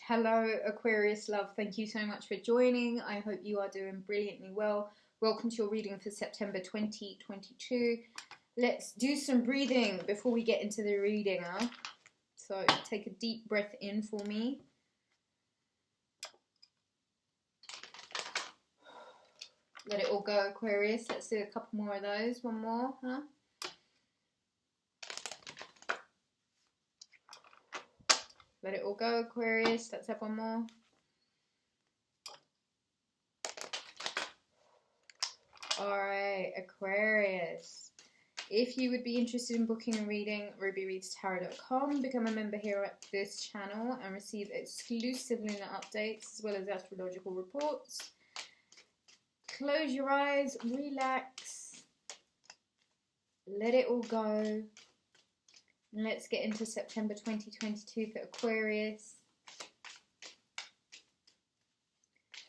Hello, Aquarius love. Thank you so much for joining. I hope you are doing brilliantly well. Welcome to your reading for September 2022. Let's do some breathing before we get into the reading. So take a deep breath in for me. Let it all go, Aquarius. Let's do a couple more of those. One more, huh? Let it all go, Aquarius. Let's have one more. Alright, Aquarius. If you would be interested in booking a reading, Rubyreadstarot.com. Become a member here at this channel and receive exclusive lunar updates as well as astrological reports. Close your eyes, relax, let it all go. Let's get into September 2022 for Aquarius.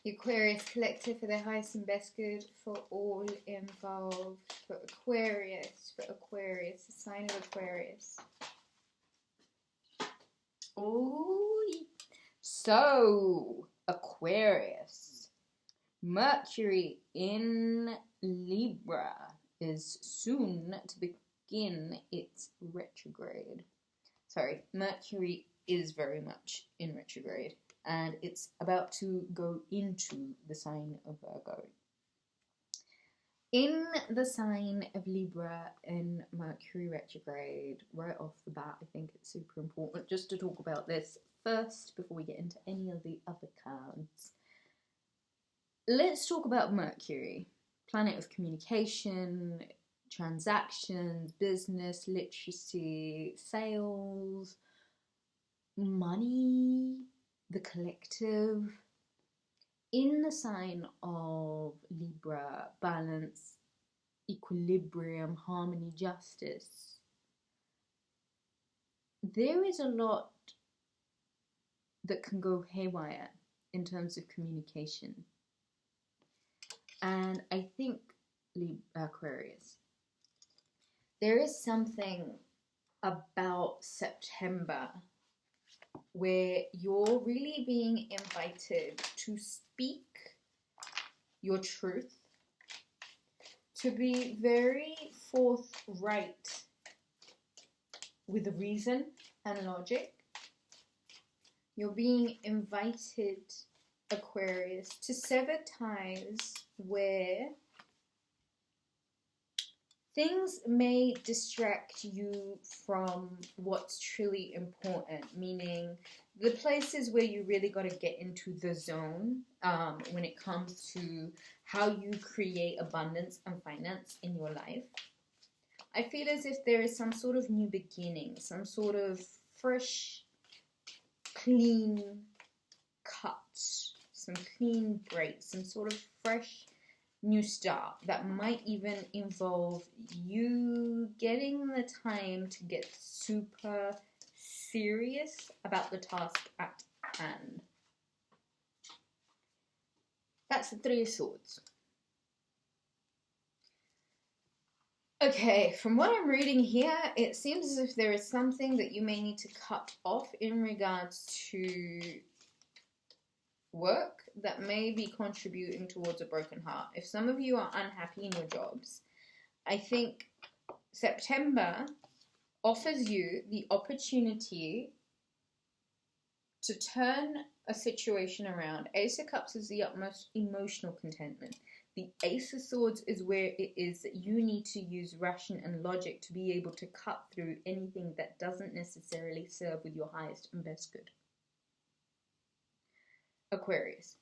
The Aquarius Collective for their highest and best good for all involved. For Aquarius, the sign of Aquarius. Oh, so Aquarius. Mercury in Libra is soon to begin its retrograde. Sorry, Mercury is very much in retrograde and it's about to go into the sign of Virgo. In the sign of Libra in Mercury retrograde, right off the bat, I think it's super important just to talk about this first before we get into any of the other cards. Let's talk about Mercury, planet of communication, transactions, business, literacy, sales, money, the collective. In the sign of Libra, balance, equilibrium, harmony, justice, there is a lot that can go haywire in terms of communication. And I think, Aquarius, there is something about September where you're really being invited to speak your truth, to be very forthright with reason and logic. You're being invited, Aquarius, to sever ties where things may distract you from what's truly important, meaning the places where you really got to get into the zone when it comes to how you create abundance and finance in your life. I feel as if there is some sort of new beginning, some sort of fresh, clean cut, some clean break, some sort of fresh new start that might even involve you getting the time to get super serious about the task at hand. That's the Three of Swords. Okay, from what I'm reading here, it seems as if there is something that you may need to cut off in regards to work that may be contributing towards a broken heart. If some of you are unhappy in your jobs, I think September offers you the opportunity to turn a situation around. Ace of Cups is the utmost emotional contentment. The Ace of Swords is where it is that you need to use ration and logic to be able to cut through anything that doesn't necessarily serve with your highest and best good. Aquarius,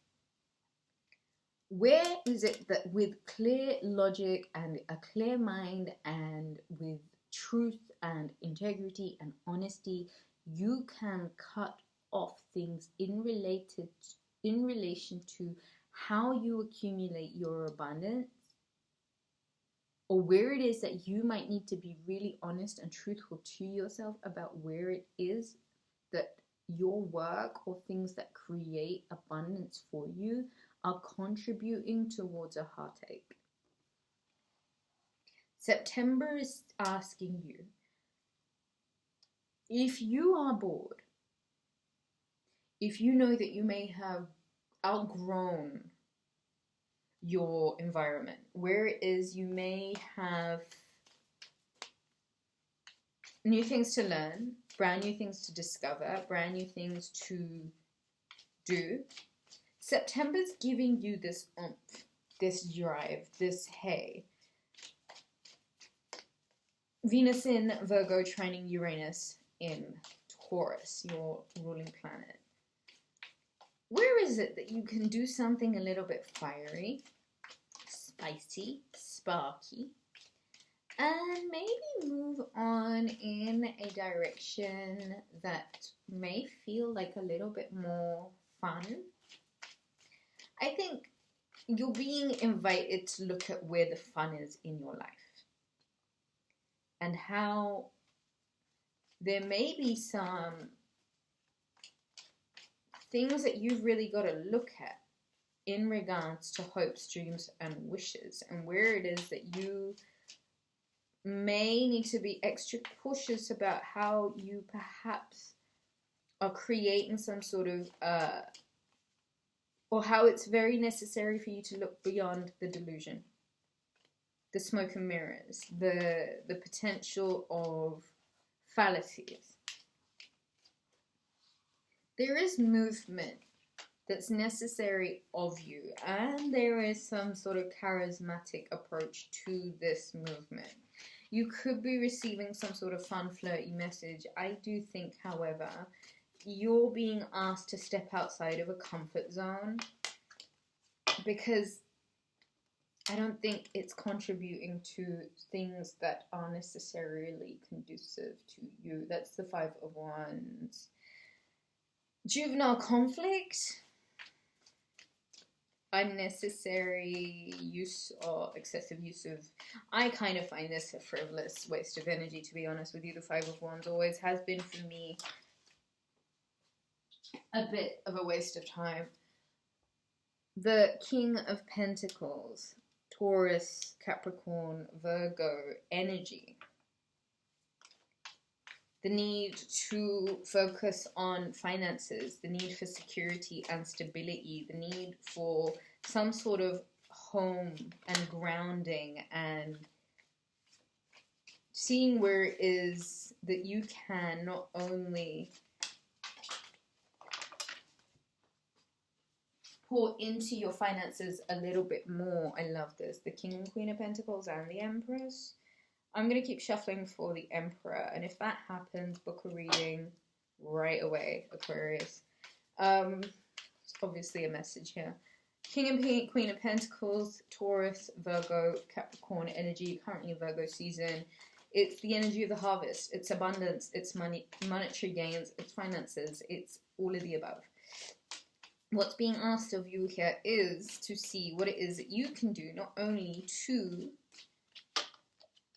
where is it that with clear logic and a clear mind and with truth and integrity and honesty, you can cut off things in relation to how you accumulate your abundance, or where it is that you might need to be really honest and truthful to yourself about where it is that your work or things that create abundance for you are contributing towards a heartache. September is asking you, if you are bored, if you know that you may have outgrown your environment, where it is you may have new things to learn, brand new things to discover, brand new things to do. September's giving you this oomph, this drive, this hey. Venus in Virgo trining Uranus in Taurus, your ruling planet. Where is it that you can do something a little bit fiery, spicy, sparky, and maybe move on in a direction that may feel like a little bit more fun? I think you're being invited to look at where the fun is in your life and how there may be some things that you've really got to look at in regards to hopes, dreams, and wishes, and where it is that you may need to be extra cautious about how you perhaps are creating some sort of or how it's very necessary for you to look beyond the delusion, the smoke and mirrors, the potential of fallacies. There is movement that's necessary of you, and there is some sort of charismatic approach to this movement. You could be receiving some sort of fun, flirty message. I do think, however, you're being asked to step outside of a comfort zone because I don't think it's contributing to things that are necessarily conducive to you. That's the 5 of Wands. Juvenile conflict, unnecessary use or excessive use of, I kind of find this a frivolous waste of energy, to be honest with you. The 5 of Wands always has been for me a bit of a waste of time. The King of Pentacles, Taurus, Capricorn, Virgo energy. The need to focus on finances, the need for security and stability, the need for some sort of home and grounding and seeing where it is that you can not only pour into your finances a little bit more. I love this. The King and Queen of Pentacles and the Empress. I'm going to keep shuffling for the Emperor, and if that happens, book a reading right away, Aquarius. It's obviously a message here. King and Queen of Pentacles, Taurus, Virgo, Capricorn energy, currently in Virgo season. It's the energy of the harvest. It's abundance. It's money, monetary gains. It's finances. It's all of the above. What's being asked of you here is to see what it is that you can do, not only to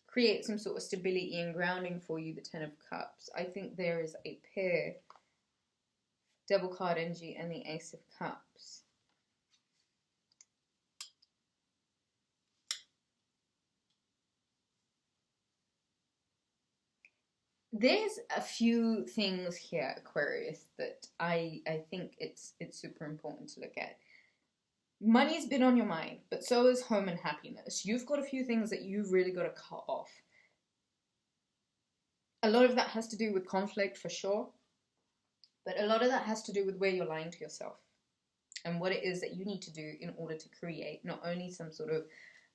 create some sort of stability and grounding for you, the 10 of Cups. I think there is a pair, double card energy and the Ace of Cups. There's a few things here, Aquarius, that I think it's super important to look at. Money's been on your mind, but so is home and happiness. You've got a few things that you've really got to cut off. A lot of that has to do with conflict, for sure. But a lot of that has to do with where you're lying to yourself and what it is that you need to do in order to create not only some sort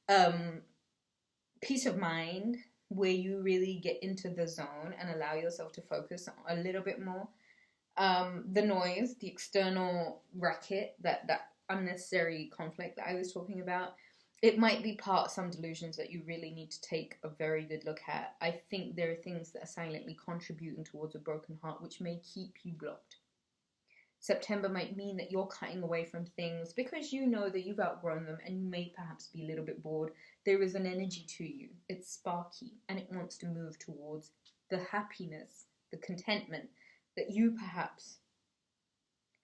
of peace of mind where you really get into the zone and allow yourself to focus a little bit more. The noise, the external racket, that unnecessary conflict that I was talking about, it might be part of some delusions that you really need to take a very good look at. I think there are things that are silently contributing towards a broken heart which may keep you blocked. September might mean that you're cutting away from things because you know that you've outgrown them and you may perhaps be a little bit bored. There is an energy to you. It's sparky and it wants to move towards the happiness, the contentment that you perhaps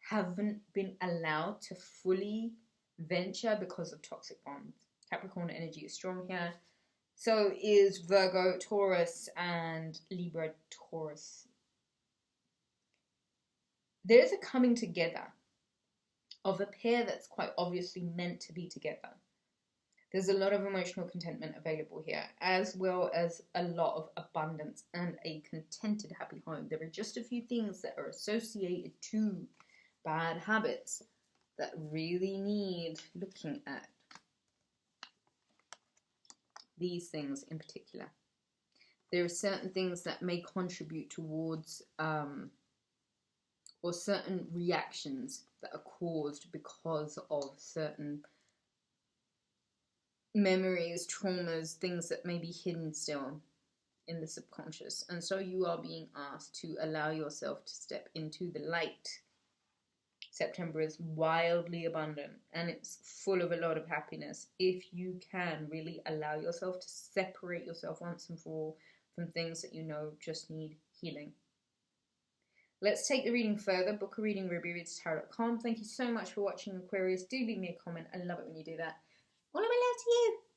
haven't been allowed to fully venture because of toxic bonds. Capricorn energy is strong here. So is Virgo, Taurus, and Libra, Taurus. there's a coming together of a pair that's quite obviously meant to be together. There's a lot of emotional contentment available here, as well as a lot of abundance and a contented, happy home. There are just a few things that are associated to bad habits that really need looking at. These things in particular. There are certain things that may contribute towards or certain reactions that are caused because of certain memories, traumas, things that may be hidden still in the subconscious. And so you are being asked to allow yourself to step into the light. September is wildly abundant and it's full of a lot of happiness if you can really allow yourself to separate yourself once and for all from things that you know just need healing. Let's take the reading further. Book a reading, rubyreadstarot.com. Thank you so much for watching, Aquarius. Do leave me a comment. I love it when you do that. All of my love to you.